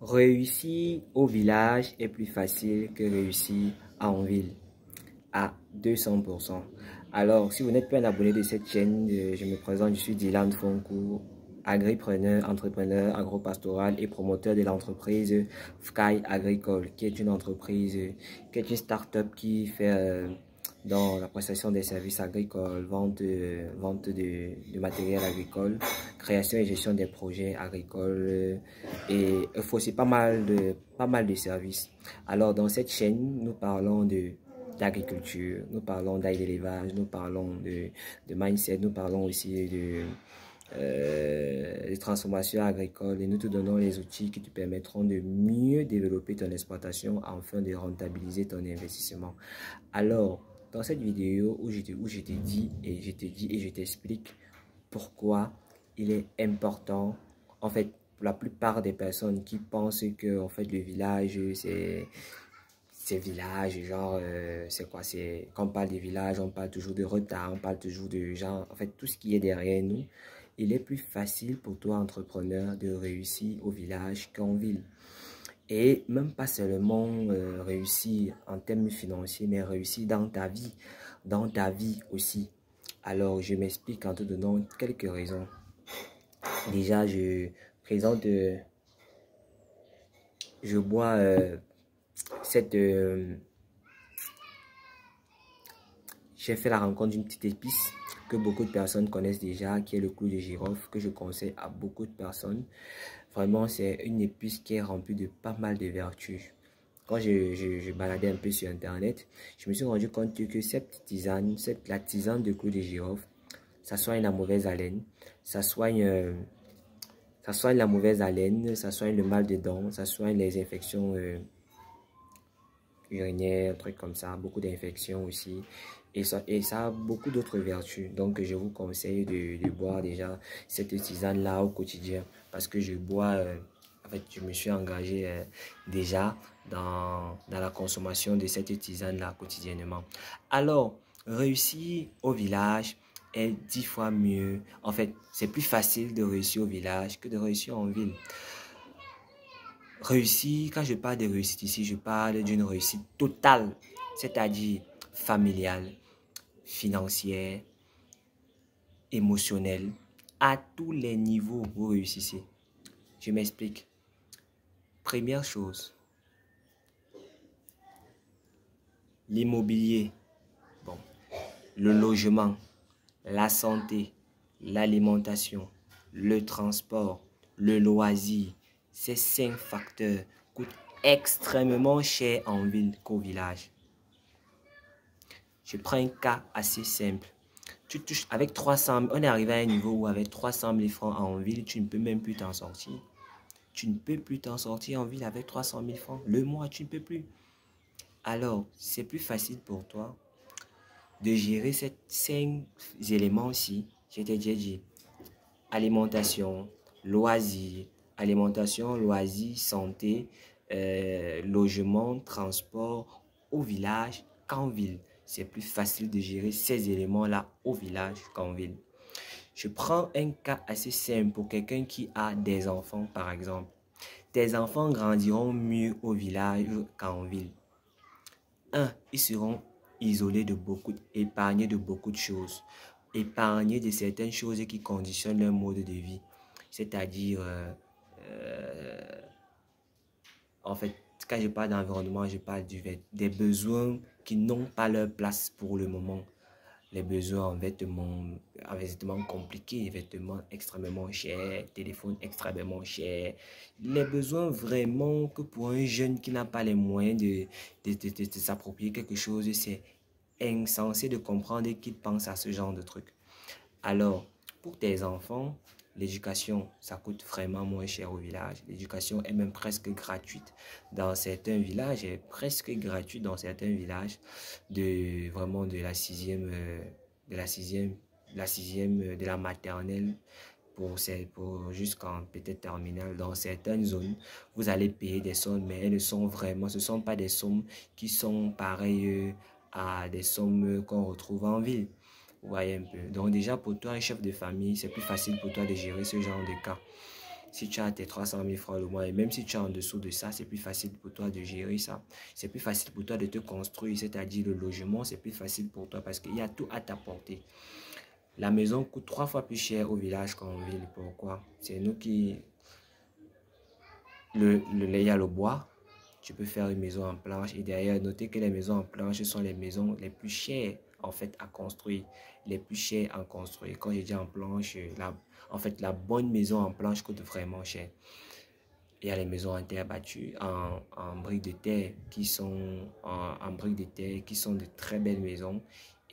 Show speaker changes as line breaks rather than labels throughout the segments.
Réussir au village est plus facile que réussir en ville à 200%. Alors, si vous n'êtes pas un abonné de cette chaîne, je me présente, je suis Dylan Fonkou, agripreneur, entrepreneur agropastoral et promoteur de l'entreprise Fky Agricole, qui est une entreprise, qui est une start-up qui fait dans la prestation des services agricoles, vente de matériel agricole, création et gestion des projets agricoles et il faut aussi pas mal de services. Alors dans cette chaîne, nous parlons d'agriculture, nous parlons d'élevage, nous parlons de mindset, nous parlons aussi de transformation agricole et nous te donnons les outils qui te permettront de mieux développer ton exploitation afin de rentabiliser ton investissement. Alors, dans cette vidéo où je te dis et je t'explique pourquoi il est important, en fait, pour la plupart des personnes qui pensent que en fait le village c'est village, genre c'est quoi, c'est quand on parle de village, on parle toujours de retard, on parle toujours de genre, en fait tout ce qui est derrière nous. Il est plus facile pour toi entrepreneur de réussir au village qu'en ville. Et même pas seulement réussir en termes financiers, mais réussir dans ta vie aussi. Alors, je m'explique en te donnant quelques raisons. Déjà, je présente, je bois cette... j'ai fait la rencontre d'une petite épice que beaucoup de personnes connaissent déjà, qui est le clou de girofle, que je conseille à beaucoup de personnes. Vraiment, c'est une épice qui est remplie de pas mal de vertus. Quand je baladais un peu sur Internet, je me suis rendu compte que cette petite tisane, la tisane de clou de girofle, ça soigne la mauvaise haleine, ça soigne la mauvaise haleine, ça soigne le mal des dents, ça soigne les infections urinaires, trucs comme ça, beaucoup d'infections aussi. Et ça a beaucoup d'autres vertus. Donc, je vous conseille de boire déjà cette tisane-là au quotidien. Parce que je bois, en fait, je me suis engagé déjà dans la consommation de cette tisane-là quotidiennement. Alors, réussir au village est 10 fois mieux. En fait, c'est plus facile de réussir au village que de réussir en ville. Réussir, quand je parle de réussite ici, je parle d'une réussite totale, c'est-à-dire familiale, financière, émotionnelle, à tous les niveaux vous réussissez. Je m'explique. Première chose, l'immobilier, bon, le logement, la santé, l'alimentation, le transport, le loisir, ces 5 facteurs coûtent extrêmement cher en ville qu'au village. Je prends un cas assez simple. Tu touches avec 300 000, on est arrivé à un niveau où avec 300 000 francs en ville, tu ne peux même plus t'en sortir. Tu ne peux plus t'en sortir en ville avec 300 000 francs. Le mois, tu ne peux plus. Alors, c'est plus facile pour toi de gérer ces 5 éléments-ci. Je t'ai déjà dit. Alimentation, loisirs, santé, logement, transport au village qu'en ville. C'est plus facile de gérer ces éléments-là au village qu'en ville. Je prends un cas assez simple pour quelqu'un qui a des enfants, par exemple. Tes enfants grandiront mieux au village qu'en ville. Ils seront isolés de beaucoup, épargnés de beaucoup de choses. Épargnés de certaines choses qui conditionnent leur mode de vie. C'est-à-dire, en fait, quand je parle d'environnement, je parle des besoins qui n'ont pas leur place pour le moment. Les besoins en vêtements compliqués, vêtements extrêmement chers, téléphones extrêmement chers. Les besoins vraiment que pour un jeune qui n'a pas les moyens de s'approprier quelque chose, c'est insensé de comprendre qu'il pense à ce genre de truc. Alors, pour tes enfants, l'éducation, ça coûte vraiment moins cher au village. L'éducation est même presque gratuite dans certains villages, est presque gratuite dans certains villages, vraiment de la sixième, de la maternelle pour jusqu'en peut-être terminale. Dans certaines zones, vous allez payer des sommes, mais elles ne sont vraiment, ce ne sont pas des sommes qui sont pareilles à des sommes qu'on retrouve en ville. Vous voyez un peu. Donc déjà, pour toi, un chef de famille, c'est plus facile pour toi de gérer ce genre de cas. si tu as tes 300 000 francs le mois, et même si tu es en dessous de ça, c'est plus facile pour toi de gérer ça. C'est plus facile pour toi de te construire, c'est-à-dire le logement, c'est plus facile pour toi parce qu'il y a tout à t'apporter. La maison coûte 3 fois plus cher au village qu'en ville. Pourquoi? C'est nous qui... il y a le bois. Tu peux faire une maison en planche. Et d'ailleurs, notez que les maisons en planche sont les maisons les plus chères en fait à construire. Les plus chères à construire. Quand j'ai dit en planche, en fait, la bonne maison en planche coûte vraiment cher. Il y a les maisons en terre battue, en briques de terre, qui sont en briques de terre, qui sont de très belles maisons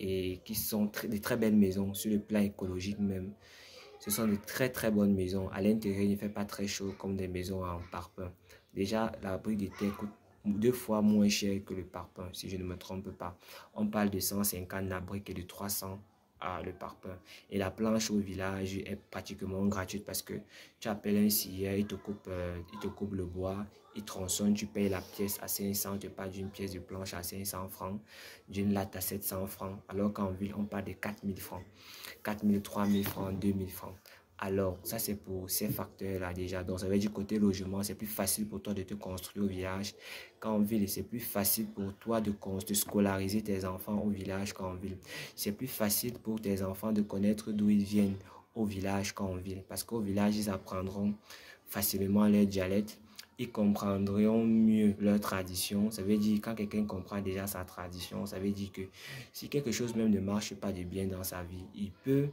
et qui sont de très belles maisons sur le plan écologique même. Ce sont de très très bonnes maisons. À l'intérieur, il ne fait pas très chaud comme des maisons en parpaing. Déjà, la brique de terre coûte 2 fois moins cher que le parpaing, si je ne me trompe pas. On parle de 150 la brique et de 300 le parpaing. Et la planche au village est pratiquement gratuite parce que tu appelles un scieur, il te coupe le bois, il tronçonne, tu payes la pièce à 500, tu parles d'une pièce de planche à 500 francs, d'une latte à 700 francs, alors qu'en ville, on parle de 4000 francs, 4000, 3000 francs, 2000 francs. Alors, ça c'est pour ces facteurs-là déjà. Donc, ça veut dire côté logement, c'est plus facile pour toi de te construire au village qu'en ville. C'est plus facile pour toi de scolariser tes enfants au village qu'en ville. C'est plus facile pour tes enfants de connaître d'où ils viennent au village qu'en ville. Parce qu'au village, ils apprendront facilement leur dialecte. Ils comprendront mieux leur tradition. Ça veut dire quand quelqu'un comprend déjà sa tradition, ça veut dire que si quelque chose même ne marche pas de bien dans sa vie, il peut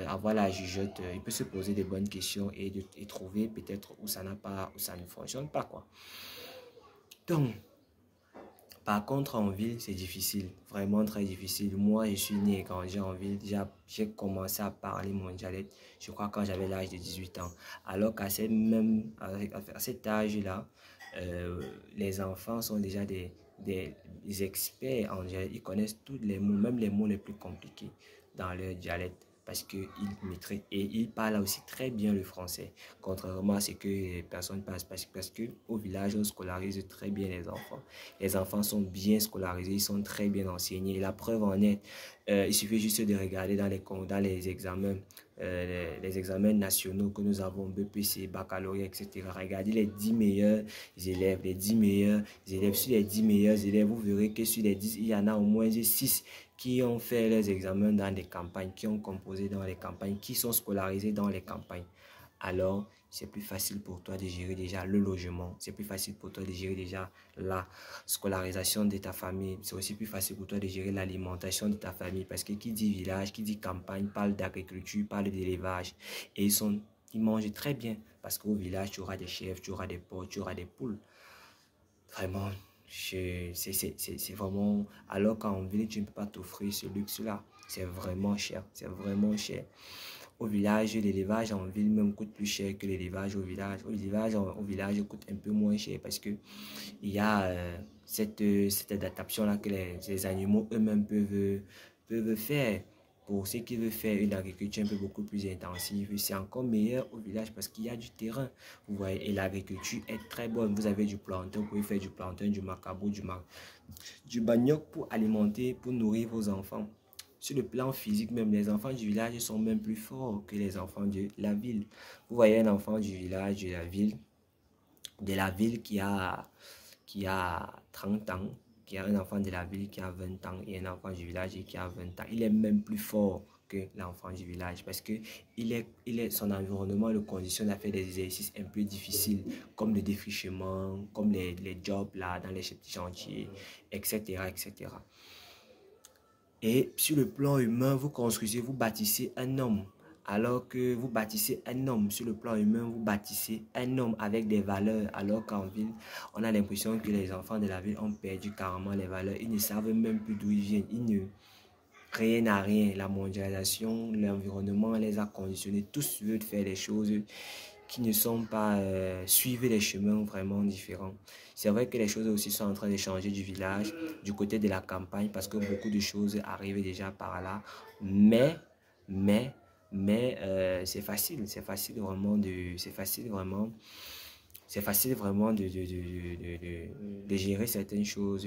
avoir la jugeote, il peut se poser des bonnes questions et trouver peut-être où ça n'a pas, où ça ne fonctionne pas, quoi. Donc, par contre, en ville, c'est difficile, vraiment très difficile. Moi, je suis né et grandi en ville. J'ai commencé à parler mon dialecte, je crois, quand j'avais l'âge de 18 ans. Alors qu'à cet âge-là, les enfants sont déjà des experts en dialecte. Ils connaissent tous les mots, même les mots les plus compliqués dans leur dialecte, parce qu'ils maîtrisent et ils parlent aussi très bien le français, contrairement à ce que les personnes pensent, parce que au village, on scolarise très bien les enfants. Les enfants sont bien scolarisés, ils sont très bien enseignés. Et la preuve en est, il suffit juste de regarder dans les examens, les examens nationaux que nous avons, BPC, baccalauréat, etc. Regardez les 10 meilleurs élèves, les 10 meilleurs élèves. Sur les 10 meilleurs élèves, vous verrez que sur les 10, il y en a au moins 6 qui ont fait leurs examens dans des campagnes, qui ont composé dans les campagnes, qui sont scolarisés dans les campagnes. Alors, c'est plus facile pour toi de gérer déjà le logement. C'est plus facile pour toi de gérer déjà la scolarisation de ta famille. C'est aussi plus facile pour toi de gérer l'alimentation de ta famille. Parce que qui dit village, qui dit campagne, parle d'agriculture, parle d'élevage. Et ils mangent très bien. Parce qu'au village, tu auras des chèvres, tu auras des porcs, tu auras des poules. Vraiment, c'est vraiment... Alors qu'en ville, tu ne peux pas t'offrir ce luxe-là. C'est vraiment cher. C'est vraiment cher. Au village, l'élevage en ville même coûte plus cher que l'élevage au village. Au village coûte un peu moins cher parce que il y a cette adaptation-là que les animaux eux-mêmes peuvent faire. Pour ceux qui veulent faire une agriculture un peu beaucoup plus intensive, c'est encore meilleur au village parce qu'il y a du terrain. Vous voyez, et l'agriculture est très bonne. Vous avez du plantain, vous pouvez faire du plantain, du macabo, du manioc pour alimenter, pour nourrir vos enfants. Sur le plan physique même, les enfants du village sont même plus forts que les enfants de la ville. Vous voyez un enfant du village, de la ville qui a 30 ans, qui a un enfant de la ville qui a 20 ans et un enfant du village qui a 20 ans. Il est même plus fort que l'enfant du village parce que son environnement le conditionne à faire des exercices un peu difficiles comme le défrichement, comme les jobs là dans les petits chantiers, etc., etc. Et sur le plan humain, vous construisez, vous bâtissez un homme. Alors que vous bâtissez un homme, sur le plan humain, vous bâtissez un homme avec des valeurs. Alors qu'en ville, on a l'impression que les enfants de la ville ont perdu carrément les valeurs. Ils ne savent même plus d'où ils viennent. Rien à rien. La mondialisation, l'environnement les a conditionnés. Tous veulent faire des choses qui ne sont pas suivent les chemins vraiment différents. C'est vrai que les choses aussi sont en train de changer du village, du côté de la campagne, parce que beaucoup de choses arrivent déjà par là. Mais c'est facile vraiment de gérer certaines choses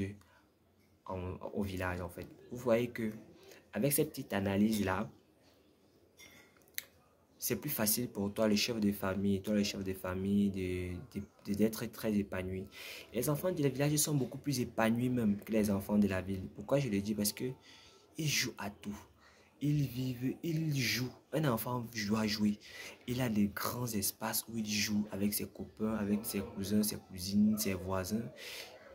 au village en fait. Vous voyez que avec cette petite analyse là, c'est plus facile pour toi, le chef de famille, d'être très épanoui. Les enfants de village sont beaucoup plus épanouis même que les enfants de la ville. Pourquoi je le dis? Parce que ils jouent à tout. Ils vivent, ils jouent. Un enfant doit jouer. Il a des grands espaces où il joue avec ses copains, avec ses cousins, ses cousines, ses voisins.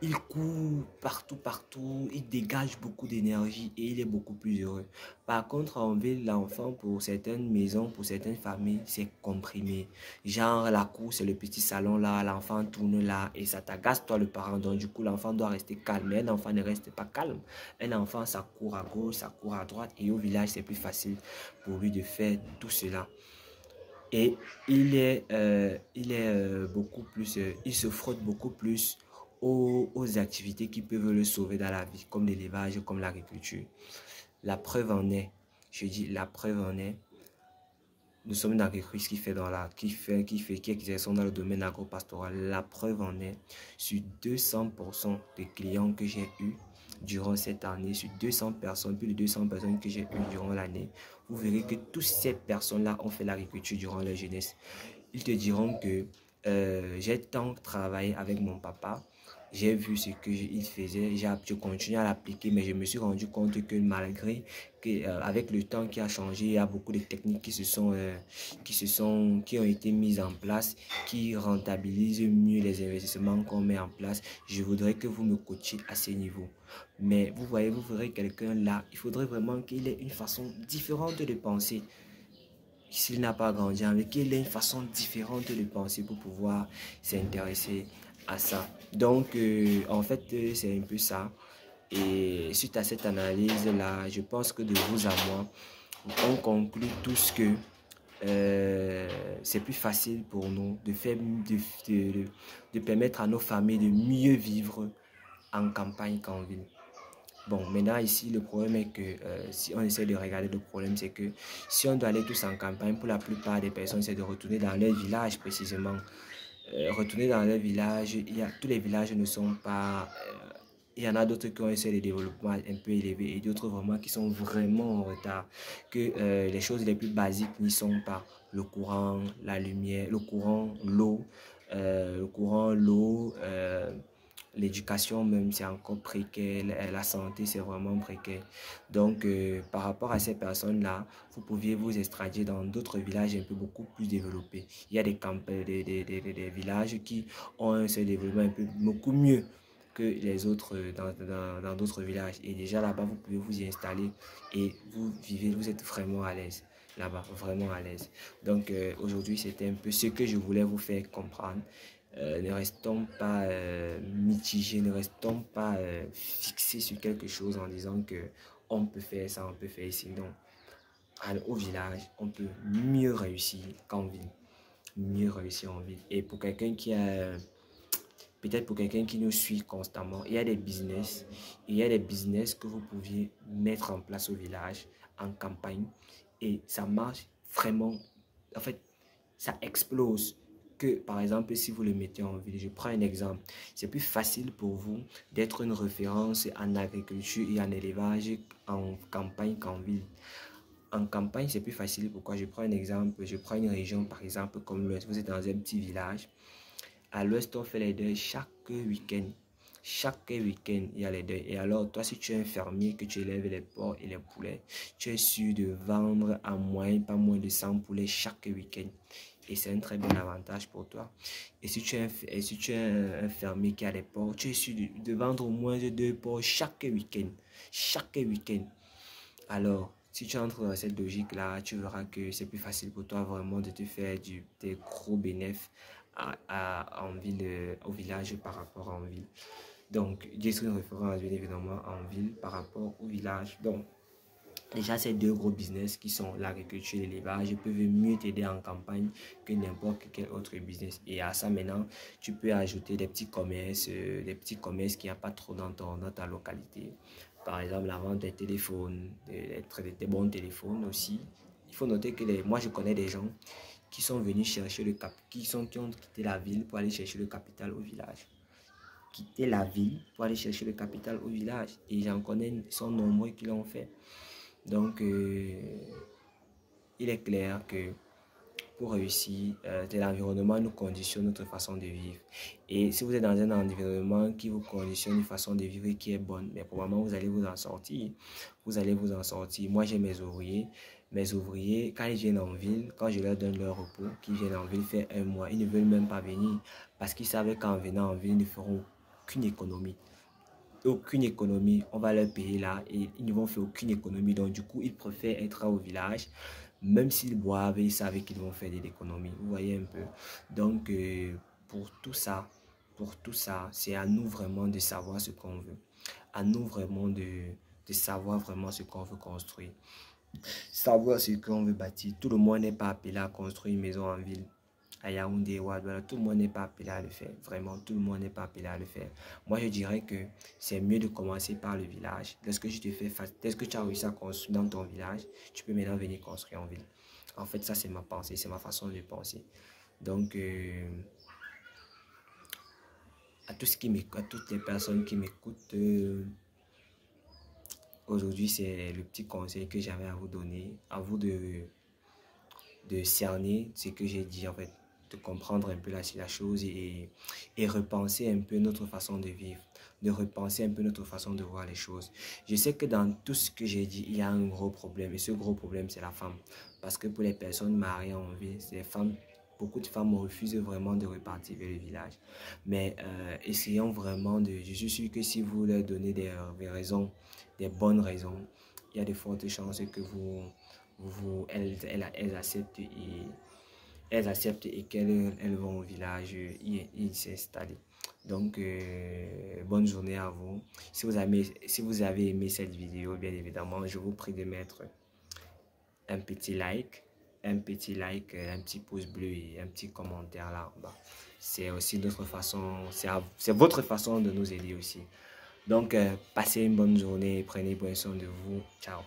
Il court partout, partout, il dégage beaucoup d'énergie et il est beaucoup plus heureux. Par contre, en ville, l'enfant, pour certaines maisons, pour certaines familles, c'est comprimé. Genre, la cour, c'est le petit salon là, l'enfant tourne là et ça t'agace, toi, le parent. Donc, du coup, l'enfant doit rester calme. Mais un enfant ne reste pas calme. Un enfant, ça court à gauche, ça court à droite. Et au village, c'est plus facile pour lui de faire tout cela. Et il est beaucoup plus, il se frotte beaucoup plus aux activités qui peuvent le sauver dans la vie, comme l'élevage, comme l'agriculture. La preuve en est, je dis la preuve en est, nous sommes une agricultrice qui exerçons dans le domaine agro-pastoral. La preuve en est, sur 200% des clients que j'ai eus durant cette année, sur 200 personnes, plus de 200 personnes que j'ai eues durant l'année, vous verrez que toutes ces personnes-là ont fait l'agriculture durant leur jeunesse. Ils te diront que j'ai tant travaillé avec mon papa, j'ai vu ce qu'il faisait, j'ai continué à l'appliquer, mais je me suis rendu compte que malgré que avec le temps qui a changé, il y a beaucoup de techniques qui ont été mises en place, qui rentabilisent mieux les investissements qu'on met en place. Je voudrais que vous me coachiez à ce niveau. Mais vous voyez, vous verrez quelqu'un là, il faudrait vraiment qu'il ait une façon différente de penser. S'il n'a pas grandi avec, qu'il ait une façon différente de penser pour pouvoir s'intéresser à ça. Donc, en fait, c'est un peu ça. Et suite à cette analyse-là, je pense que de vous à moi, on conclut tous que c'est plus facile pour nous de permettre à nos familles de mieux vivre en campagne qu'en ville. Bon, maintenant ici, le problème est que si on essaie de regarder le problème, c'est que si on doit aller tous en campagne, pour la plupart des personnes, c'est de retourner dans leur village précisément. Retourner dans leur village, tous les villages ne sont pas... il y en a d'autres qui ont essayé de développement un peu élevé et d'autres vraiment qui sont vraiment en retard. Que les choses les plus basiques n'y sont pas. Le courant, la lumière, l'eau, l'éducation même c'est encore précaire, la santé c'est vraiment précaire. Donc par rapport à ces personnes-là, vous pouviez vous extrader dans d'autres villages un peu beaucoup plus développés. Il y a des villages qui ont un seul développement un peu beaucoup mieux que les autres dans d'autres villages. Et déjà là-bas, vous pouvez vous y installer et vous vivez, vous êtes vraiment à l'aise là-bas, vraiment à l'aise. Donc aujourd'hui, c'était un peu ce que je voulais vous faire comprendre. Ne restons pas mitigés, ne restons pas fixés sur quelque chose en disant que on peut faire ça, on peut faire ici. Non, au village, on peut mieux réussir qu'en ville. Mieux réussir en ville. Et pour quelqu'un qui a, peut-être pour quelqu'un qui nous suit constamment, il y a des business que vous pouviez mettre en place au village, en campagne, et ça marche vraiment. En fait, ça explose. Que par exemple, si vous le mettez en ville, je prends un exemple, c'est plus facile pour vous d'être une référence en agriculture et en élevage en campagne qu'en ville. En campagne, c'est plus facile. Pourquoi? Je prends un exemple, je prends une région par exemple comme l'Ouest. Vous êtes dans un petit village. À l'Ouest, on fait les deuils chaque week-end. Chaque week-end, il y a les deuils. Et alors, toi, si tu es un fermier, que tu élèves les porcs et les poulets, tu es sûr de vendre en moyenne pas moins de 100 poulets chaque week-end. Et c'est un très bon avantage pour toi. Et si tu es un fermier qui a des porcs, tu es sûr de vendre au moins de 2 porcs chaque week-end. Chaque week-end. Alors, si tu entres dans cette logique-là, tu verras que c'est plus facile pour toi vraiment de te faire des gros bénéfices en ville, au village par rapport en ville. Donc, j'ai une référence bien évidemment en ville par rapport au village. Donc, déjà, ces deux gros business qui sont l'agriculture et l'élevage peuvent mieux t'aider en campagne que n'importe quel autre business. Et à ça, maintenant, tu peux ajouter des petits commerces qu'il n'y a pas trop dans ta localité. Par exemple, la vente des téléphones, des bons téléphones aussi. Il faut noter que moi, je connais des gens qui sont venus chercher qui ont quitté la ville pour aller chercher le capital au village. Quitter la ville pour aller chercher le capital au village. Et j'en connais, ils sont nombreux qui l'ont fait. Donc, il est clair que pour réussir, l'environnement nous conditionne notre façon de vivre. Et si vous êtes dans un environnement qui vous conditionne une façon de vivre qui est bonne, mais probablement vous allez vous en sortir. Vous allez vous en sortir. Moi, j'ai mes ouvriers. Mes ouvriers, quand ils viennent en ville, quand je leur donne leur repos, qu'ils viennent en ville faire un mois, ils ne veulent même pas venir parce qu'ils savaient qu'en venant en ville, ils ne feront aucune économie. Aucune économie, on va leur payer là et ils ne vont faire aucune économie. Donc, du coup, ils préfèrent être au village. Même s'ils boivent, ils savent qu'ils vont faire de l'économie. Vous voyez un peu. Donc, pour tout ça, c'est à nous vraiment de savoir ce qu'on veut. À nous vraiment de savoir vraiment ce qu'on veut construire. Savoir ce qu'on veut bâtir. Tout le monde n'est pas appelé à construire une maison en ville. À Yaoundé, Ouadouala, tout le monde n'est pas appelé à le faire. Vraiment, tout le monde n'est pas appelé à le faire. Moi, je dirais que c'est mieux de commencer par le village. Lorsque tu as réussi à construire dans ton village, tu peux maintenant venir construire en ville. En fait, ça, c'est ma pensée, c'est ma façon de penser. Donc, à toutes les personnes qui m'écoutent, aujourd'hui, c'est le petit conseil que j'avais à vous donner, à vous de cerner ce que j'ai dit, en fait, de comprendre un peu la chose et repenser un peu notre façon de vivre, de repenser un peu notre façon de voir les choses. Je sais que dans tout ce que j'ai dit, il y a un gros problème et ce gros problème, c'est la femme. Parce que pour les personnes mariées en ville, c'est les femmes. Beaucoup de femmes refusent vraiment de repartir vers le village. Mais essayons vraiment de... Je suis sûr que si vous leur donnez des raisons, des bonnes raisons, il y a de fortes chances que elles acceptent et qu'elles vont au village y s'installer. Donc, bonne journée à vous. Si vous avez aimé cette vidéo, bien évidemment, je vous prie de mettre un petit like, un petit pouce bleu et un petit commentaire là en bas. C'est aussi notre façon, c'est votre façon de nous aider aussi. Donc, passez une bonne journée, prenez bien soin de vous. Ciao.